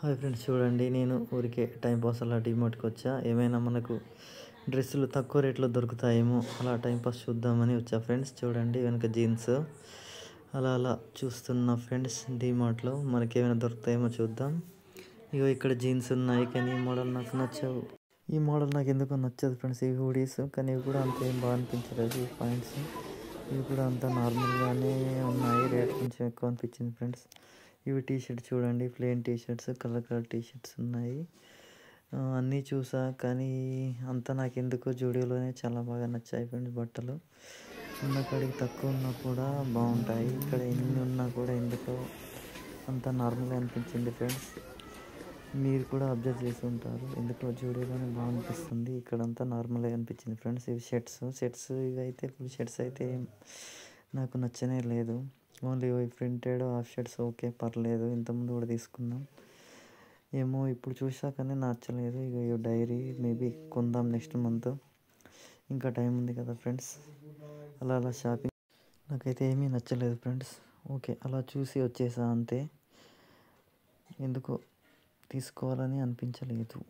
Hi friends, చూడండి నేను ఊరికే టైంపాస్ అలా డీమార్ట్కి వచ్చా. ఏమైనా మనకు డ్రెస్సులు తక్కువ రేట్లో దొరుకుతాయేమో అలా టైంపాస్ చూద్దామని వచ్చా ఫ్రెండ్స్. చూడండి వెనక జీన్స్ అలా అలా చూస్తున్నా ఫ్రెండ్స్. డీమార్ట్లో మనకి ఏమైనా దొరుకుతాయేమో చూద్దాం. ఇగో ఇక్కడ జీన్స్ ఉన్నాయి, కానీ ఈ మోడల్ నాకు నచ్చవు. ఈ మోడల్ నాకు ఎందుకో నచ్చదు ఫ్రెండ్స్. ఈ హూడీస్ కానీ ఇవి కూడా అంత ఏం బాగా అనిపించలేదు. ఈ పాయింట్స్ ఇవి కూడా అంత నార్మల్గానే ఉన్నాయి. రేట్ కొంచెం ఎక్కువ అనిపించింది ఫ్రెండ్స్. ఇవి టీ షర్ట్స్ చూడండి, plain T shirts, colour colour T shirts ఉన్నాయి. అన్నీ చూసా, కానీ అంతా నాకు ఎందుకో జూడియోలోనే చాలా బాగా నచ్చాయి ఫ్రెండ్స్. బట్టలు ఉన్న కాడికి తక్కువ ఉన్నా కూడా బాగుంటాయి. ఇక్కడ ఎన్ని ఉన్నా కూడా ఎందుకో అంత నార్మల్గా అనిపించింది ఫ్రెండ్స్. మీరు కూడా అబ్జర్వ్ చేసి ఉంటారు, ఎందుకో జూడియోలోనే బాగా అనిపిస్తుంది. ఇక్కడంతా నార్మల్గా అనిపించింది ఫ్రెండ్స్. ఇవి షర్ట్స్ ఇవి అయితే ఫుల్ షర్ట్స్ అయితే నాకు నచ్చనే లేదు. Only printed half shirts okay, పర్లేదు, ఇంతకుముందు కూడా తీసుకున్నాం. ఏమో ఇప్పుడు చూసాకనే నచ్చలేదు. ఇక డైరీ మేబీ కొందాం నెక్స్ట్ మంత్, ఇంకా టైం ఉంది కదా ఫ్రెండ్స్. అలా అలా షాపింగ్ నాకైతే ఏమీ నచ్చలేదు ఫ్రెండ్స్. ఓకే, అలా చూసి వచ్చేసా అంతే. ఎందుకో తీసుకోవాలని అనిపించలేదు.